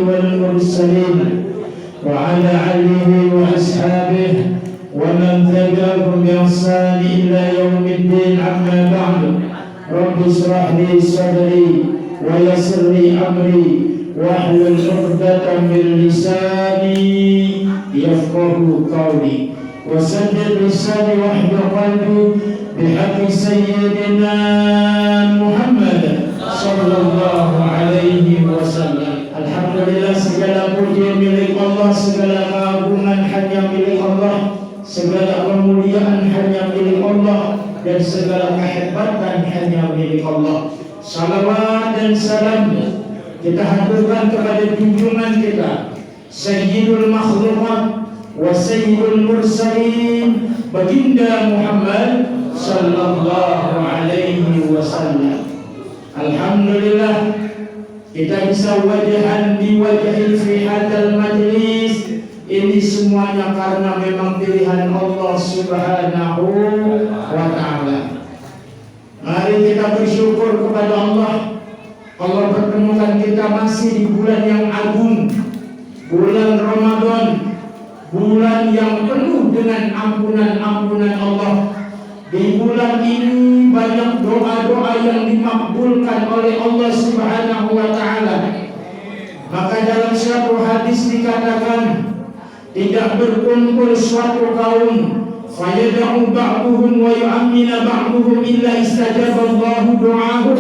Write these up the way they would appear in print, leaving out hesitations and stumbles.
والمرسلين وعلى آله وأصحابه ومن تبعهم بإحسان إلى يوم الدين. أما بعد، رب اشرح لي صدري ويسر لي أمري واحلل عقدة من لساني يفقهوا قولي وسدد لساني واحلل قلبي بحق سيدنا محمد sallallahu alaihi wasallam. Alhamdulillah, segala puji milik Allah, segala keagungan hanya milik Allah, segala kemuliaan hanya milik Allah, dan segala kehebatan hanya milik Allah. Salawat dan salam kita haturkan kepada junjungan kita Sayyidul Makhlukat wa Sayyidul Mursalin, Baginda Muhammad sallallahu alaihi wasallam. Alhamdulillah, kita bisa wajahan di wajahi fi hadal majlis ini semuanya karena memang pilihan Allah Subhanahu wa ta'ala. Mari kita bersyukur kepada Allah. Allah pertemukan kita masih di bulan yang agung, bulan Ramadan, bulan yang penuh dengan ampunan-ampunan Allah. Di bulan ini banyak doa-doa yang dimakbulkan oleh Allah Subhanahu wa ta'ala. Maka dalam suatu hadis dikatakan, tidak berkumpul suatu kaum fayad'u ba'duhum wa yu'minu ba'duhum illa istajaballahu du'ahum.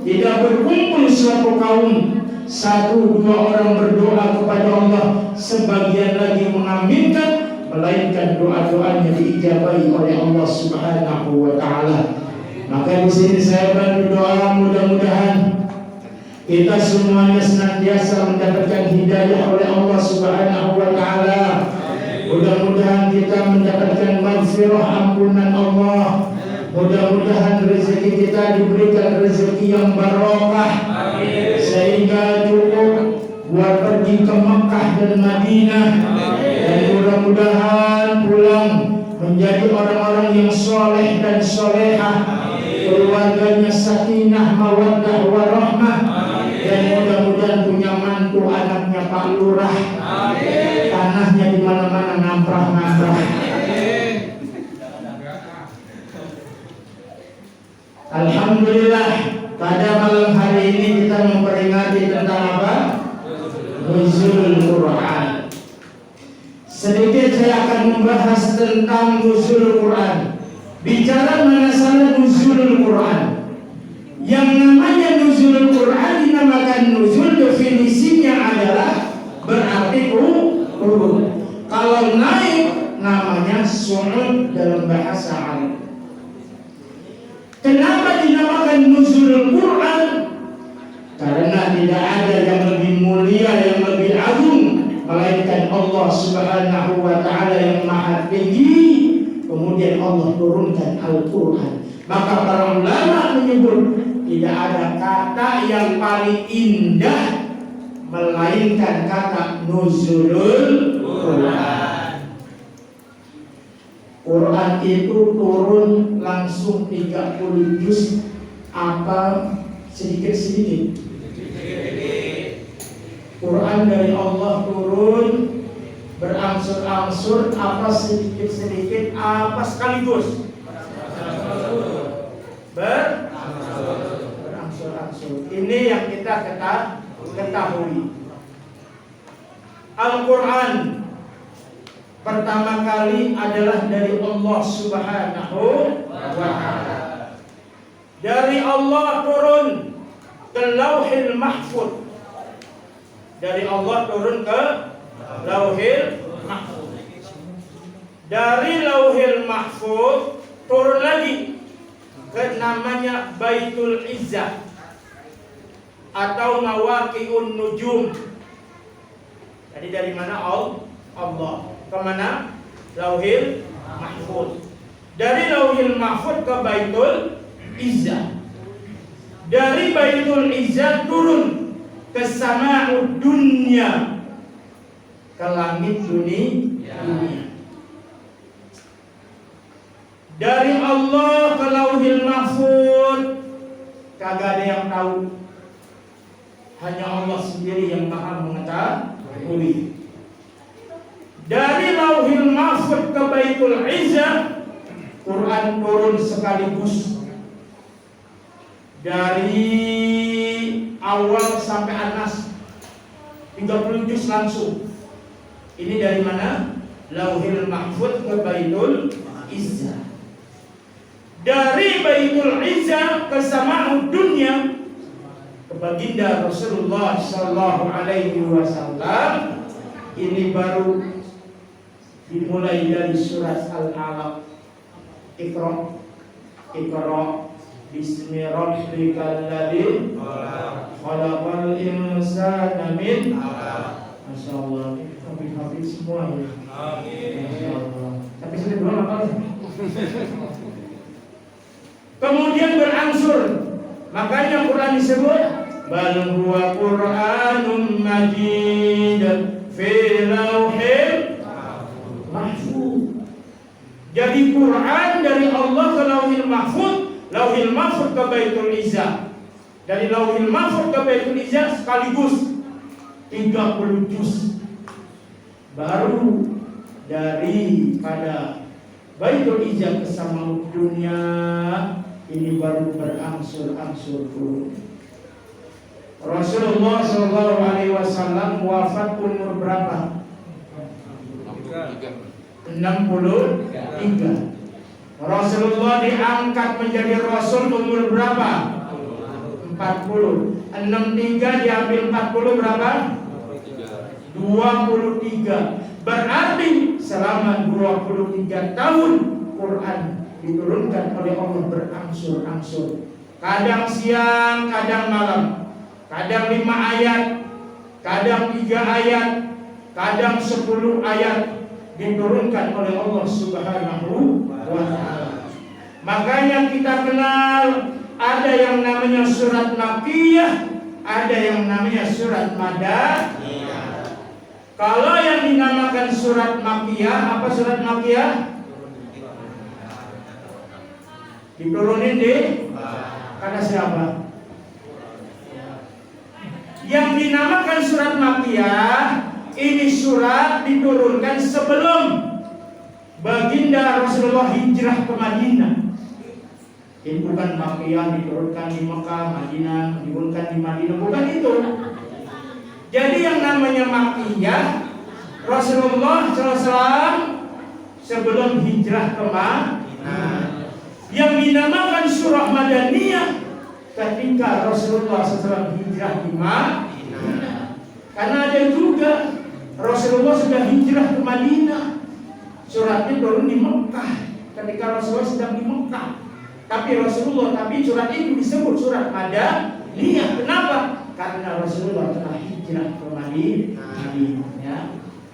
Tidak berkumpul suatu kaum, satu dua orang berdoa kepada Allah, sebagian lagi mengaminkan, melainkan doa-doanya diijabahi oleh Allah Subhanahu wa ta'ala. Maka di sini saya bantu doa, mudah-mudahan kita semuanya senantiasa mendapatkan hidayah oleh Allah Subhanahu wa ta'ala. Mudah-mudahan kita mendapatkan maghfirah, ampunan Allah. Mudah-mudahan rezeki kita diberikan rezeki yang barokah, sehingga cukup buat pergi ke Mekah dan Madinah. Dan mudah-mudahan pulang menjadi orang-orang yang soleh dan solehah, keluarganya sakinah, mawaddah, warahmah. Dan mudah-mudahan punya mantu anaknya Pak Lurah, tanahnya di mana-mana ngamprah-ngamprah. Alhamdulillah, pada malam hari ini kita memperingati tentang apa? Nuzul Quran. Sedikit saya akan membahas tentang nuzul Quran. Bicara mengenai nuzul Quran. Yang namanya nuzul Quran dinamakan nuzul, definisinya adalah berarti turun. Kalau naik namanya su'ud dalam bahasa Arab. Kenapa dinamakan nuzul Quran? Karena tidak ada yang lebih mulia, yang lebih agung melainkan Allah Subhanahu wa ta'ala yang maha tinggi. Kemudian Allah turunkan Al-Quran. Maka para ulama menyebut tidak ada kata yang paling indah melainkan kata nuzulul Quran. Quran itu turun langsung 30 juz, apa sedikit-sedikit. Quran dari Allah turun berangsur-angsur, apa sedikit-sedikit, apa sekaligus. Berangsur-angsur. Ini yang kita ketahui. Al-Quran pertama kali adalah dari Allah Subhanahu wa ta'ala. Dari Allah turun ke Lauhil Mahfuz. Dari Allah turun ke Lauhil Mahfuz. Dari Lauhil Mahfuz turun lagi ke namanya Baitul Izzah atau Mawaqi'un Nujum. Jadi dari mana Allah? Kemana? Lauhil Mahfuz. Dari Lauhil Mahfuz ke Baitul Izzah. Dari Baitul Izzah turun ke Sama'ud Dunya, ke langit dunia. Dari Allah ke Lauhil Mahfuz kagak ada yang tahu. Hanya Allah sendiri yang maha mengetahui. Dari Lauhil Mahfuz ke Baitul Izzah, Quran turun sekaligus dari awal sampai An-Nas, 30 juz langsung. Ini dari mana? Lauhil Mahfuz ke Baitul Izzah. Dari Baitul Izzah ke Sama'ud Dunya, ke baginda Rasulullah sallallahu alaihi wasallam. Ini baru dimulai dari surat Al-Alaq. Iqra bismi rabbikal ladzi khalaqal insana min 'alaq. Masyaallah, habis semua ya. Amin. Masyaallah. Tapi saya belum apa. Kemudian berangsur. Makanya Quran disebut bal huwa Qur'anun Majid fi lauhil mahfuz. Jadi Quran dari Allah ke Lauhil Mahfuz, Lauhil Mahfuz ke Baitul Izzah. Dari Lauhil Mahfuz ke Baitul Izzah sekaligus 30 juz. Baru daripada Baitul Izzah ke Sama'ud Dunya, ini baru berangsur-angsur turun. Rasulullah sallallahu alaihi wasallam wafat umur berapa? 63. Rasulullah diangkat menjadi Rasul umur berapa? 40. 63 diambil 40 berapa? 23. Berarti selama 23 tahun Quran diturunkan oleh Allah berangsur-angsur. Kadang siang, kadang malam. Kadang 5 ayat, kadang 3 ayat, kadang 10 ayat diturunkan oleh Allah Subhanahu wa ta'ala. Makanya kita kenal ada yang namanya surat Makkiyah, ada yang namanya surat Madaniyah. Kalau yang dinamakan surat Makkiyah, apa surat Makkiyah? Diturunin di kata siapa? Yang dinamakan surat Makkiyah, ini surat diturunkan sebelum baginda Rasulullah hijrah ke Madinah. Ini bukan Makkiyah diturunkan di Mekah, Madinah diturunkan di Madinah, bukan itu. Jadi yang namanya Makkiyah, Rasulullah SAW sebelum hijrah ke Madinah. Yang dinamakan surah Madaniyah ketika Rasulullah SAW hijrah di Madinah. Karena ada juga Rasulullah sudah hijrah ke Madinah, suratnya turun di Mekah ketika Rasulullah sedang di Mekah. Tapi surat itu disebut surat Madaniyah. Kenapa? Karena Rasulullah telah hijrah ke Madinah. Ya.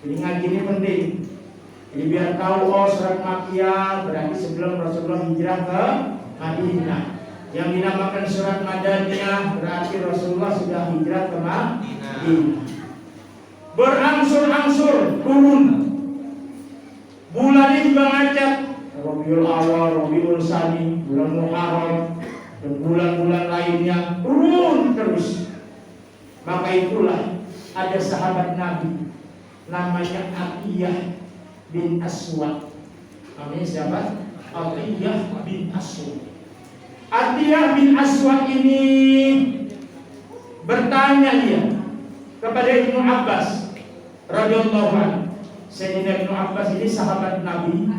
Jadi ngaji ini penting. Jadi biar tahu surat Makkiyah berarti sebelum Rasulullah hijrah ke Madinah. Yang dinamakan surat Madaniyah berarti Rasulullah sudah hijrah ke Madinah. Berangsur-angsur turun. Bulannya juga ngacak. Rabiul Awal, Rabiul Tsani, bulan Muharram dan bulan-bulan lainnya turun terus. Maka itulah ada sahabat Nabi namanya Atiyah bin Aswad. Namanya siapa? Atiyah bin Aswad. Atiyah bin Aswad ini bertanya dia kepada Ibnu Abbas radhiyallahu anhu. Sayyidina Ibnu Abbas ini sahabat Nabi,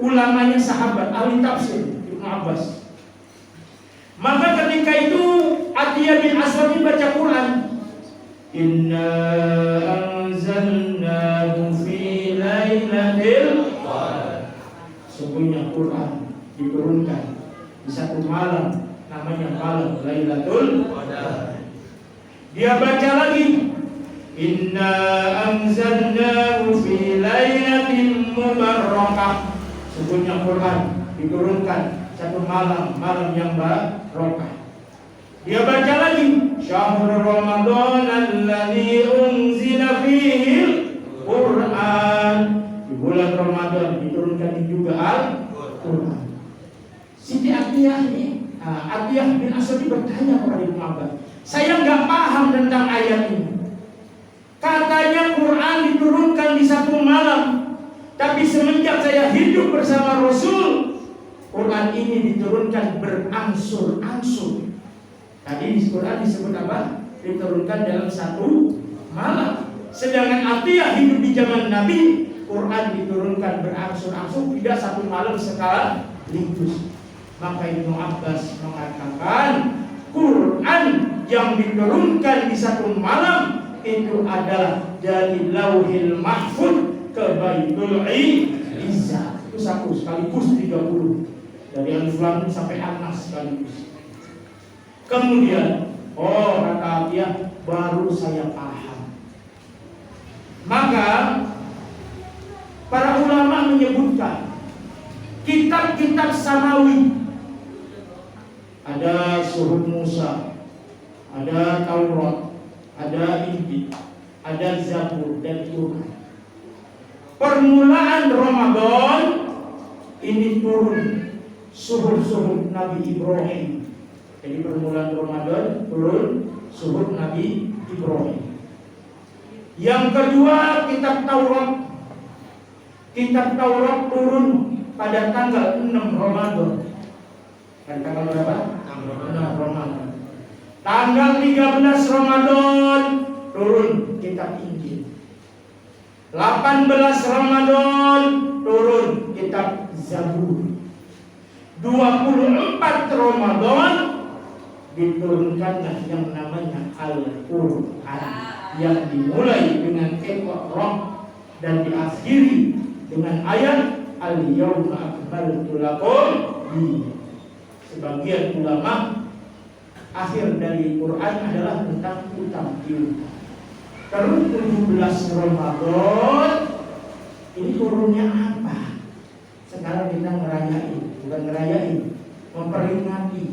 ulamanya sahabat, ahli tafsir Ibnu Abbas. Maka ketika itu Atiyah bin Aswad ini baca Quran. Inna anzalnahu fi lailatul qadar. Sungguhnya Quran diturunkan di satu malam, namanya malam Lailatul Qadar. Dia baca lagi, Inna anzalnahu fi lailatin mubarakah. Sungguhnya Quran diturunkan satu malam, malam yang barokah. Dia baca lagi, Syahrul Ramadan alladzi unzila fihi Quran. Di bulan Ramadan diturunkan juga Al-Quran. Siti Atiyah ini, Atiyah bin Aswad bertanya kepada Ibnu Abbas, Saya nggak paham tentang ayat ini. Katanya Quran diturunkan di satu malam, tapi semenjak saya hidup bersama Rasul, Quran ini diturunkan berangsur-angsur. Tadi di Quran disebut apa? Diturunkan dalam satu malam. Sedangkan Atiyah hidup di zaman Nabi, Quran diturunkan berangsur-angsur, tidak satu malam sekaligus. Maka Ibnu Abbas mengatakan Quran yang diturunkan di satu malam itu adalah dari Lauhil Mahfuz ke Baitul Izzah. Itu satu sekaligus 30. Dari Alif Lam Mim sampai An-Nas sekaligus. Kemudian, kata dia, baru saya paham. Maka para ulama menyebutkan kitab-kitab samawi, ada Suhuf Musa, ada Taurat, ada Injil, ada Zabur dan Quran. Permulaan Ramadan ini turun suhuf Nabi Ibrahim. Jadi permulaan Ramadan turun suhuf Nabi Ibrahim. Yang kedua kitab Taurat. Kitab Taurat turun pada tanggal 6 Ramadan. Pada tanggal berapa? 6 Ramadan. Tanggal 13 Ramadan turun kitab Injil. 18 Ramadan turun kitab Zabur. 24 Ramadan diturunkanlah yang namanya Al-Quran, yang dimulai dengan Iqra dan diakhiri dengan ayat Al-Yawma Akmaltu Lakum Dinakum. Sebagian ulama akhir dari Quran adalah tentang utang piutang. Terus 17 Ramadan ini turunnya apa? Sekarang kita ngerayain, memperingati.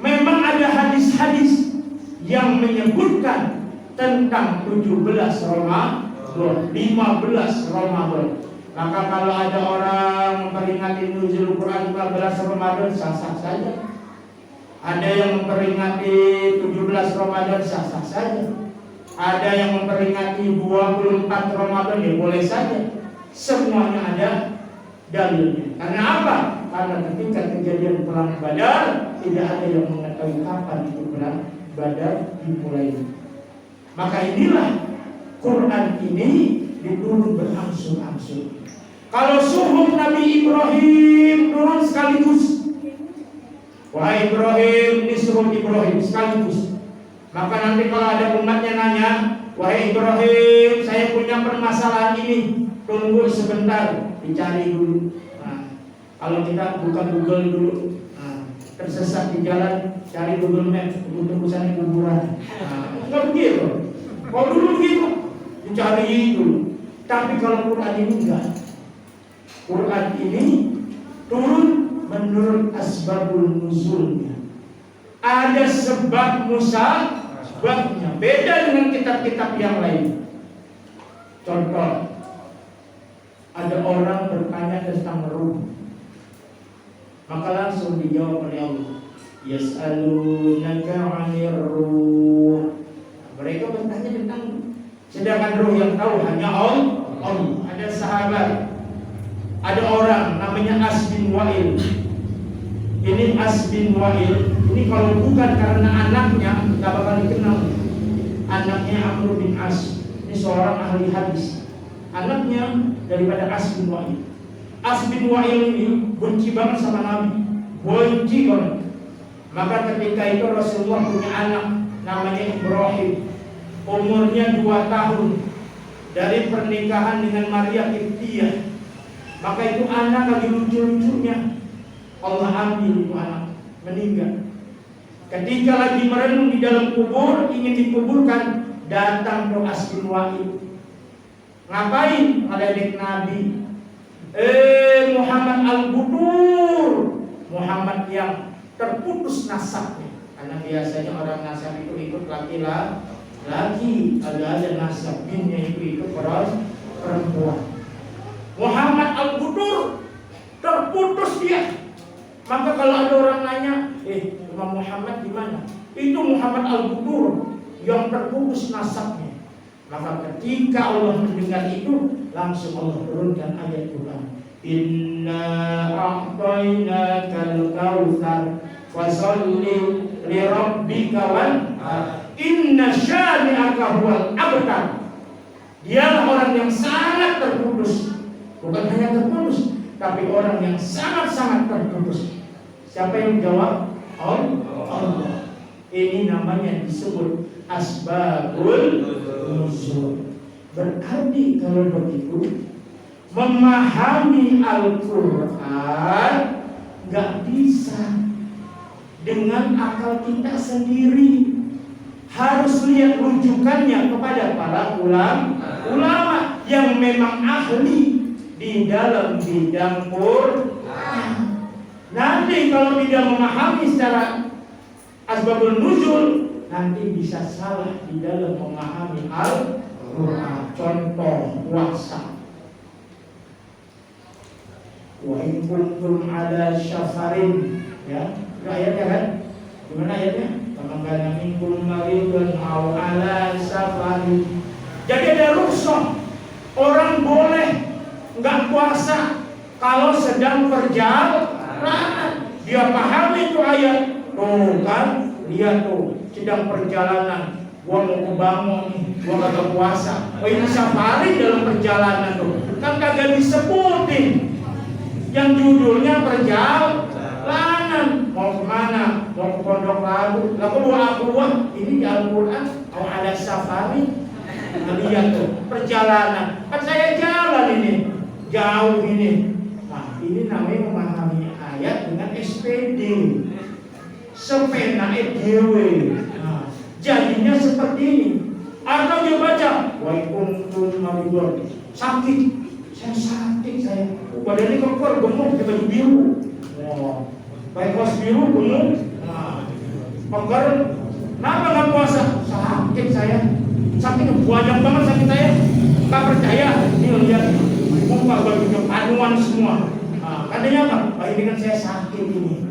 Memang ada hadis-hadis yang menyebutkan tentang 17 Ramadan, 15 Ramadan. Maka kalau ada orang memperingati nuzul Quran 15 Ramadan, sah-sah saja. Ada yang memperingati 17 Ramadan, sah-sah saja. Ada yang memperingati 24 Ramadan, ya boleh saja. Semuanya ada dalilnya. Karena apa? Karena ketika kejadian perang Badar, tidak ada yang mengetahui kapan itu perang Badar dimulai. Maka inilah Quran ini diturun berangsur-angsur. Kalau suhuf Nabi Ibrahim turun sekaligus. Wahai Ibrahim, ini suhuf Ibrahim sekaligus. Maka nanti kalau ada umatnya nanya, wahai Ibrahim, saya punya permasalahan ini, tunggu sebentar, dicari dulu. Nah, kalau kita buka Google dulu, tersesat di jalan, cari Google Maps, tunggu-tunggu kuburan. Nggak begitu. Kalau dulu begitu, dicari dulu. Tapi kalau Quran ini enggak. Quran ini turun menurut asbabul nuzulnya. Ada sebab musababnya, beda dengan kitab-kitab yang lain. Contoh, ada orang bertanya tentang ruh, maka langsung dijawab oleh Allah, yas'alunaka 'anir ruh. Mereka bertanya tentang ruh, sedangkan ruh yang tahu hanya Allah. Ada sahabat, ada orang namanya As bin Wa'il. Ini As bin Wa'il, ini kalau bukan karena anaknya nggak bakal dikenal. Anaknya Amr bin As, ini seorang ahli hadis. Anaknya daripada As bin Wa'il. As bin Wa'il ini benci banget sama Nabi, benci banget. Maka ketika itu Rasulullah punya anak namanya Ibrahim, umurnya 2 tahun dari pernikahan dengan Maria Qibtiyah. Maka itu anak lagi lucu-lucunya, Allah ambil itu anak, meninggal. Ketika lagi merenung di dalam kubur, ingin dikuburkan, datang As bin Wa'il. Ngapain? Meledek Nabi. Muhammad al-Budur, Muhammad yang terputus nasabnya. Karena biasanya orang nasab itu ikut laki-laki, ada nasab binnya itu ikut perempuan. Muhammad al-Budur terputus dia. Maka kalau ada orang nanya, Imam Muhammad di mana? itu Muhammad al-Budur yang terputus nasabnya. Maka ketika Allah mendengar itu, langsung Allah turunkan ayat Quran. Inna a'tainakal kautsar fasholli li rabbika wanhar inna syani'aka huwal abtar. Dialah orang yang sangat terputus. Bukan hanya terputus, tapi orang yang sangat-sangat terputus. Siapa yang jawab? Allah. Ini namanya disebut asbabul nuzul. Berarti kalau begitu, memahami Al-Quran gak bisa dengan akal kita sendiri. Harus lihat rujukannya kepada para ulama yang memang ahli di dalam bidang Quran. Nanti kalau tidak memahami secara asbabul nuzul, nanti bisa salah di dalam memahami Al-Quran. Contoh puasa. Wa in kuntum ala syafarin, ya, itu ayatnya kan? Gimana ayatnya? Kamangkana minkum maridun aw ala safarin. Jadi ada rukhsah, orang boleh enggak puasa kalau sedang perjalanan. Dia paham itu ayat. Tuh kan, lihat tuh, sedang perjalanan. Gua mau ke Bangor nih, gua kagak puasa. Oh ini safari dalam perjalanan tuh. Kan kagak disebutin. Yang judulnya perjalanan. Mau kemana? Mau ke Pondok Labu. Lalu buah ini di Al-Quran. Mau ada safari. Lihat tuh, perjalanan. Kan saya jalan ini, jauh ini. Nah, ini namanya memahami ayat dengan SPD. Sepena dewe. Nah, jadinya seperti ini. Atau dia baca, wa kuntum maridun. Sakit. Saya sakit saya. Badannya kekor, gemuk, kita baju biru. Oh, pakai kaos biru, gemuk. Nah, kekor. Kenapa nggak puasa? Sakit saya. Sakit banyak banget sakit saya. Nggak percaya? Ini lihat, muka bajunya paduan semua. Nah, katanya apa? Oh, ini kan saya sakit ini.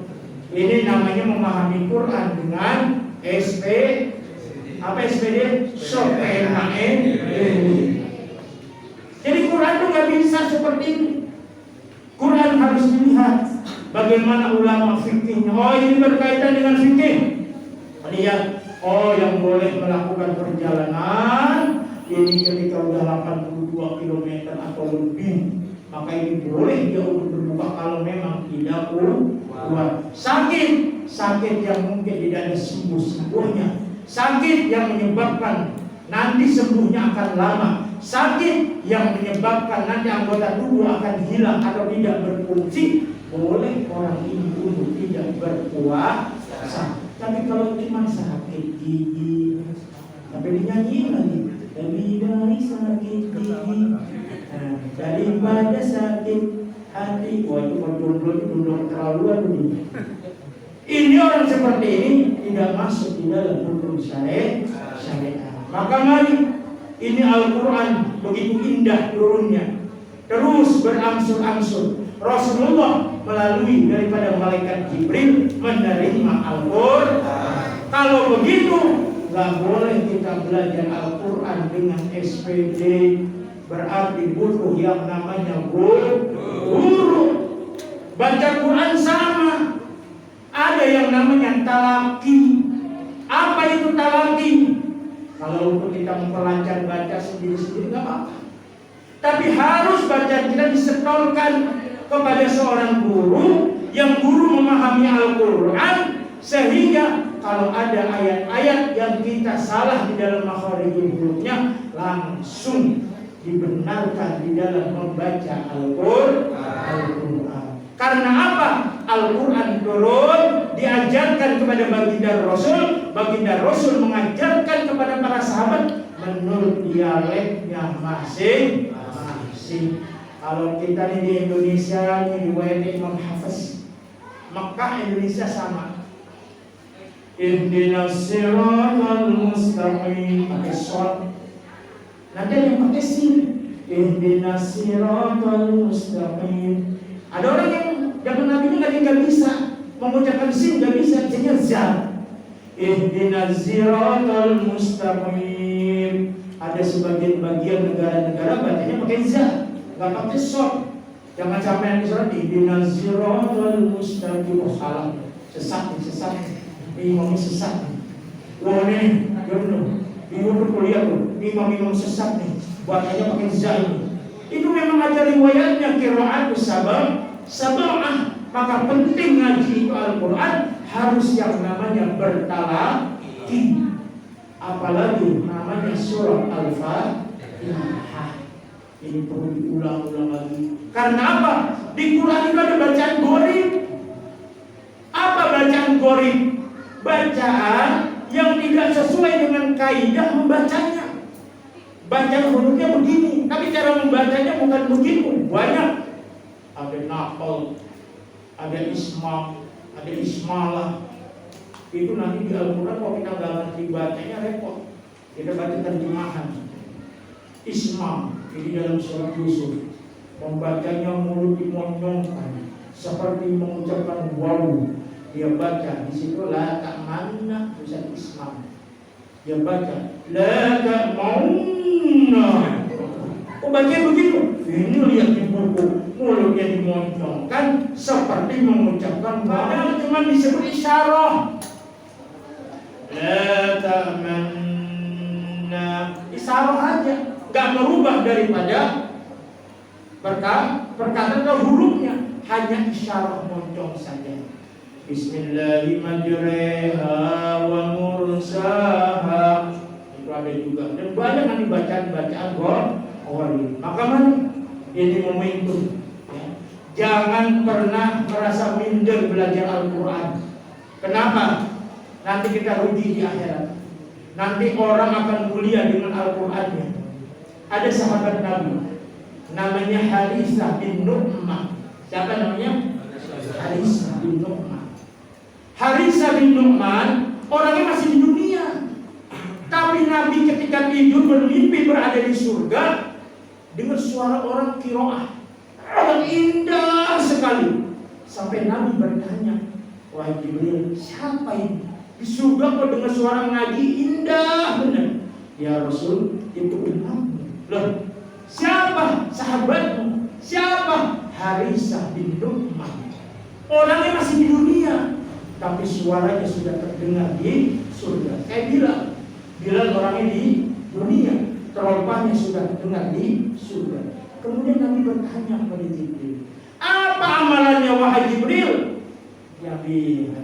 Ini namanya memahami Quran dengan apa SPD? Sopenae. Jadi Quran itu nggak bisa seperti ini. Quran harus dilihat bagaimana ulama fikihnya. Oh ini berkaitan dengan fikih. Lihat, oh yang boleh melakukan perjalanan ini ketika udah 82 km atau lebih, maka ini boleh dia untuk berbuka kalau memang tidak kuat. Sakit yang mungkin tidak ada sembuh-sembuhnya. Sakit yang menyebabkan nanti sembuhnya akan lama. Sakit yang menyebabkan nanti anggota tubuh akan hilang atau tidak berfungsi, boleh orang ini untuk tidak berpuasa. Tapi kalau cuma sakit gigi, tapi dinyanyiin lagi, lebih dari sakit gigi, daripada sakit hati. Wah itu jomblo terlaluan ini. Ini orang seperti ini tidak masuk di dalam hukum syariat. Maka mari, ini Al-Quran begitu indah turunnya, terus berangsur-angsur. Rasulullah melalui daripada malaikat Jibril menerima Al-Quran. Kalau begitu, nggak boleh kita belajar Al-Quran dengan SPD. Berarti butuh yang namanya guru. Baca Quran sama. Ada yang namanya talaki. Apa itu talaki? Kalau untuk kita memperlancar baca sendiri-sendiri nggak apa-apa. Tapi harus bacaan kita disetorkan kepada seorang guru yang guru memahami Al-Quran, sehingga kalau ada ayat-ayat yang kita salah di dalam makharijul hurufnya, langsung dibenarkan di dalam membaca Al-Quran. Karena apa? Al-Quran turun, diajarkan kepada baginda Rasul mengajarkan kepada para sahabat menurut dialeknya masing-masing. Kalau kita nih di Indonesia, nih di WNI Imam Hafiz, Mekah Indonesia sama. Ihdinas siratal mustaqim, pakai short. Nanti ada yang pakai sin. Ihdinas siratal mustaqim. Ada orang yang zaman Nabi ini nggak bisa mengucapkan sin, nggak bisa, jadinya zal. ihdinas siratal mustaqim. Ada sebagian bagian negara-negara bacanya pakai za, nggak pakai shot. Jangan sampai yang disurat ihdinas siratal mustaqim. Oh, salah, sesat. Imam sesat. Wah ini, Imam berkuliah tuh, imam sesat nih, bacanya pakai za ini. Itu memang ada riwayatnya qiraat sab'ah. Maka penting ngaji itu Al-Quran harus yang namanya bertalaqi, apalagi namanya surat Al-Fatihah. Ini perlu diulang-ulang lagi. Karena apa? Di Quran itu ada bacaan gharib. Apa bacaan gharib? Bacaan yang tidak sesuai dengan kaidah membacanya. Bacaan hurufnya begini, tapi cara membacanya bukan begitu. Banyak. Ada naqal, ada ada ismalah. Itu nanti di Al-Quran kalau kita nggak ngerti bacanya repot. Kita baca terjemahan. Isma, ini dalam surat Yusuf. Membacanya mulut dimonyongkan, seperti mengucapkan waw. Dia baca di situ la ta'manna, tulisan isma. Dia baca la ta'manna. Oh, bacanya begitu. Ini lihat di buku, mulutnya dimonjongkan seperti mengucapkan padahal cuma disebut isyarah. La ta'manna, isyarah aja, gak merubah daripada perkataan ke hurufnya, hanya isyarah monjong saja. Bismillahirrahmanirrahim wa mursaha. Itu ada juga. Dan banyak nanti bacaan gharib. Maka mana ini momentum ya. Jangan pernah merasa minder belajar Al-Quran. Kenapa? Nanti kita rugi di akhirat. Nanti orang akan mulia dengan Al-Qurannya. Ada sahabat Nabi namanya Harithah bin Nu'man. Siapa namanya? Harithah bin Nu'man. Harithah bin Nu'man orangnya masih di dunia, tapi Nabi ketika tidur bermimpi berada di surga, dengar suara orang qiraah yang indah sekali. Sampai Nabi bertanya, wahai Jibril, siapa ini? Di surga kok dengar suara ngaji indah benar. Ya Rasul, itu imammu. Loh, siapa sahabatmu? Siapa? Harithah bin Nu'man. Orangnya masih di dunia, tapi suaranya sudah terdengar di surga. Kayak Bilal orangnya di dunia, terompahnya sudah terdengar di surga. Kemudian Nabi bertanya kepada Jibril, apa amalannya wahai Jibril?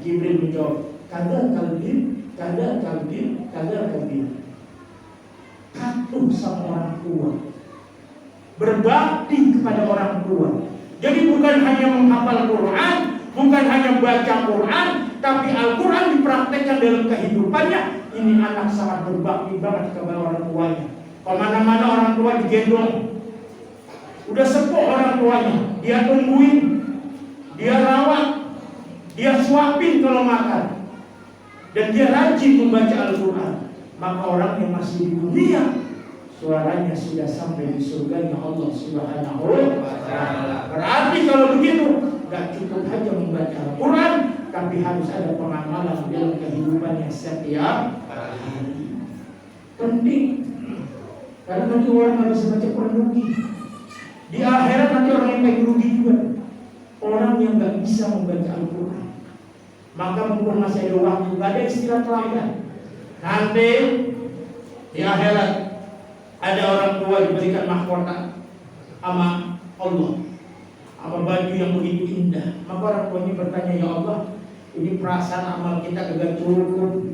Jibril menjawab, kada kalbin. Patuh sama orang tua, berbakti kepada orang tua. Jadi bukan hanya menghafal Quran, bukan hanya baca Quran, tapi Al-Quran dipraktekkan dalam kehidupannya. Ini anak sangat berbakti banget kepada orang tuanya. Kemana-mana orang tua digendong. Udah sepuh orang tuanya, dia tungguin, dia rawat, dia suapin kalau makan, dan dia rajin membaca Al-Quran. Maka orang yang masih di dunia, suaranya sudah sampai di surganya Allah Subhanahu wa ta'ala. Berarti kalau begitu, gak cukup hanya membaca Al-Quran, tapi harus ada pengamalan dalam kehidupannya setiap hari. Penting. Karena nanti orang harus baca Quran rugi. Di akhirat nanti orang yang paling rugi juga, orang yang gak bisa membaca Al-Quran. Maka mumpung masih ada waktu, gak ada istilah teladan. Nanti di akhirat ada orang tua diberikan mahkota sama Allah, sama baju yang begitu indah. Maka orang tuanya bertanya, ya Allah, ini perasaan amal kita kagak cukup,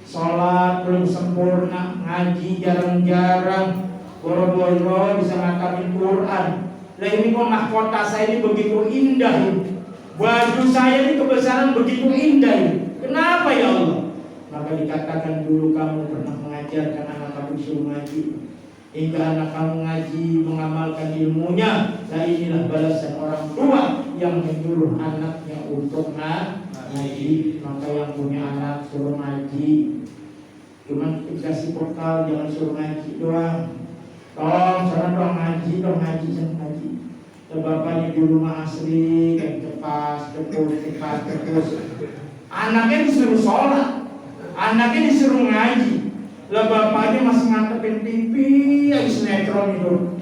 sholat belum sempurna, ngaji jarang-jarang, boro-boro bisa ngatamin Quran. Lah ini kok mahkota saya ini begitu indah ini, baju saya ini kebesaran begitu indah ini. Kenapa ya Allah? Maka dikatakan, dulu kamu pernah mengajarkan anak kamu suruh ngaji, hingga anak kamu ngaji mengamalkan ilmunya. Nah inilah balasan orang tua yang menyuruh anaknya untuk ngaji. Maka yang punya anak suruh ngaji, cuman dikasih bekal, jangan suruh ngaji doang. Tolong sana dong ngaji, sana ngaji. Dan bapaknya di rumah asli kayak cepas, cepus. Anaknya disuruh sholat, Anaknya disuruh ngaji, lah bapaknya masih ngantepin TV, aja sinetron itu.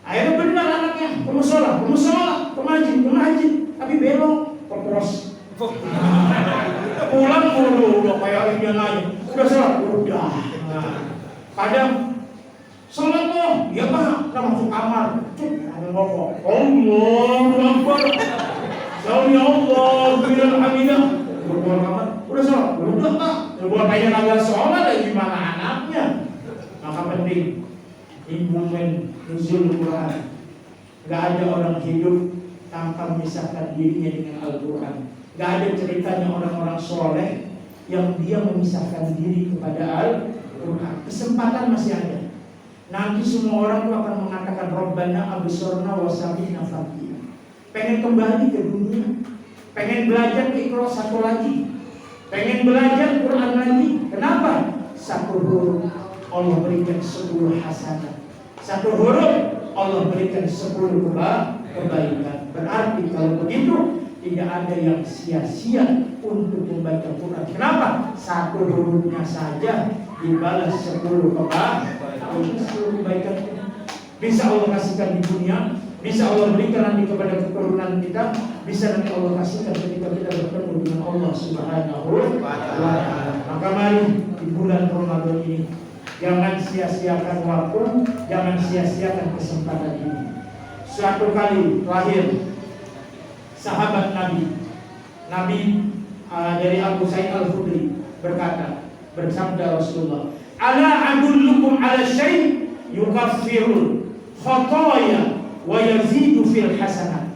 Akhirnya benar anaknya, kemusola, kemaji, tapi belok ke pos. Pulang mulu, udah kayak dia nanya, udah sholat, udah. Kadang sholat tuh, dia pak, kita masuk kamar, ada ngomong, Allahu Akbar, ya Allah, bilang hamidah, keluar kamar, udah sholat, udah pak, buat kayak kagak sholat, gimana anaknya? Maka penting, imbumen nuzul Quran. Gak ada orang hidup tanpa memisahkan dirinya dengan Al-Quran. Gak ada ceritanya orang-orang soleh yang dia memisahkan diri kepada Al-Quran. Kesempatan masih ada. Nanti semua orang itu akan mengatakan Rabbana absorna wasabina fatihah. Pengen kembali ke dunia, pengen belajar Iqra satu lagi, pengen belajar Quran lagi. Kenapa? Satu huruf Allah berikan 10 hasanah. Satu huruf Allah berikan 10 kebaikan. Berarti kalau begitu tidak ada yang sia-sia untuk membaca Quran. Kenapa? Satu hurufnya saja dibalas 10 kebaikan. Bisa Allah kasihkan di dunia, bisa Allah berikan nanti kepada keturunan kita, bisa nanti Allah kasihkan ketika kita bertemu dengan Allah Subhanahu wa ta'ala. Maka mari di bulan Ramadan ini jangan sia-siakan waktu, jangan sia-siakan kesempatan ini. Suatu kali terakhir sahabat Nabi dari Abu Sa'id Al-Khudri bersabda Rasulullah, "Ala adullukum ala syai' yukaffirul khotoya wa yazidu fil hasanat."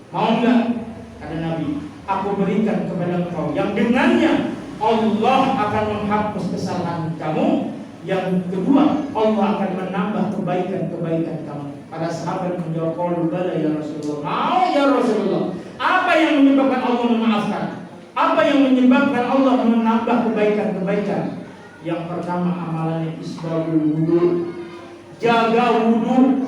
Mau enggak? Kata Nabi, aku berikan kepada engkau yang dengannya Allah akan menghapus kesalahan kamu. Yang kedua, Allah akan menambah kebaikan-kebaikan kamu. Para sahabat menjawab, qalu bala ya Rasulullah. Mau ya Rasulullah. Apa yang menyebabkan Allah memaafkan? Apa yang menyebabkan Allah menambah kebaikan-kebaikan? Yang pertama amalannya isbagul wudu. Jaga wudu.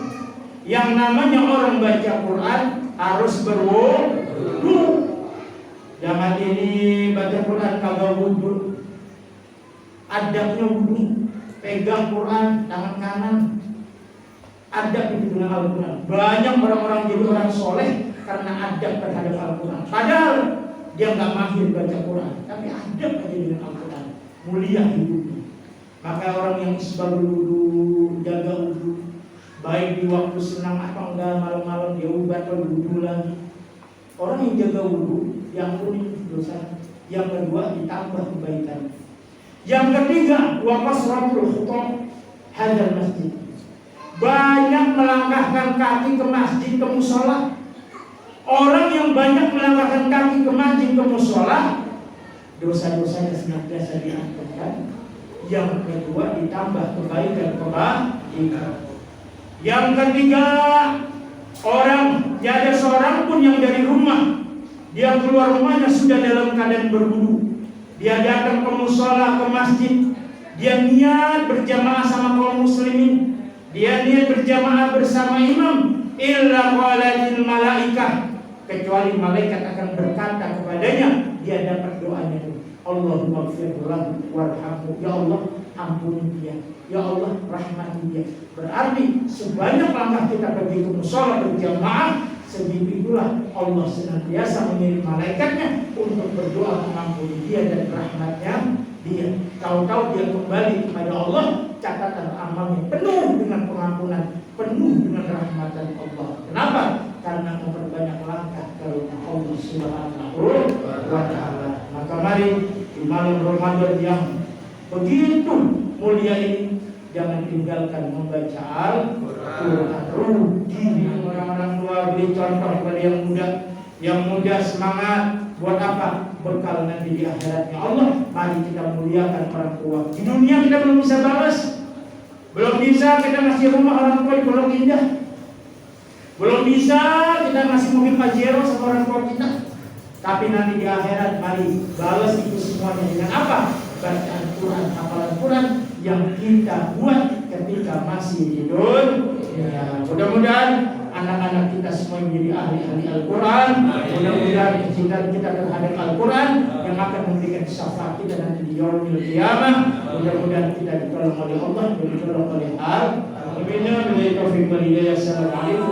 Yang namanya orang baca Quran harus berwudu. Jangan ini baca Quran kagak wudu. Adabnya wudu. Pegang Quran tangan kanan, adab itu dengan Al-Quran. Banyak orang-orang jadi orang soleh karena adab terhadap Al-Quran. Padahal dia nggak mahir baca Quran, tapi adab aja dengan Al-Quran. Mulia hidupnya. Maka orang yang isbagul wudu, jaga wudu, baik di waktu senang atau enggak, malam-malam dia batal wudu lagi. Orang yang jaga wudu, diampuni dosa. Yang kedua ditambah kebaikan. Yang ketiga, wa kasratul khutam hadzal masjid. Banyak melangkahkan kaki ke masjid, ke mushola. Orang yang banyak melangkahkan kaki ke masjid, ke mushola, dosa-dosanya senantiasa diampunkan. Yang kedua ditambah kebaikan. Yang ketiga, orang tidak ada seorang pun yang dari rumah dia keluar rumahnya sudah dalam keadaan berwudu. Dia datang ke mushola, ke masjid, dia niat berjamaah sama kaum muslimin, dia niat berjamaah bersama imam, illa qalatil malaikah, kecuali malaikat akan berkata kepadanya, dia dapat doanya itu, Allahumma ighfir lahu warhamhu, ya Allah ampuni dia, ya Allah rahmati dia. Berarti sebanyak langkah kita pergi ke mushola berjamaah, segitu itulah Allah senantiasa mengirim malaikatnya untuk berdoa mengampuni dia dan rahmatnya dia. Tahu-tahu dia kembali kepada Allah, catatan amalnya penuh dengan pengampunan, penuh dengan rahmatan Allah. Kenapa? Karena memperbanyak langkah ke rumah Allah Subhanahu wa ta'ala. Maka mari di malam Ramadan yang begitu mulia ini, jangan tinggalkan membaca Al-Quran. Rugi orang-orang tua, beri contoh kepada yang muda semangat. Buat apa? Bekal nanti di akhiratnya Allah. Mari kita muliakan orang tua. Di dunia kita belum bisa balas, belum bisa kita ngasih rumah orang tua di Pondok Indah, belum bisa kita ngasih mobil Pajero sama orang tua kita. Tapi nanti di akhirat mari balas itu semuanya dengan apa? Bacaan Quran, hafalan Quran yang kita buat ketika masih hidup. Ya, mudah-mudahan anak-anak kita semua semua menjadi ahli-ahli Al-Quran. Mudah-mudahan kecintaan kita terhadap Al-Quran yang akan memberikan syafaat kita nanti di yaumil qiyamah. Mudah-mudahan kita ditolong oleh Allah dan ditolong oleh Al-Quran. Assalamualaikum warahmatullahi wabarakatuh.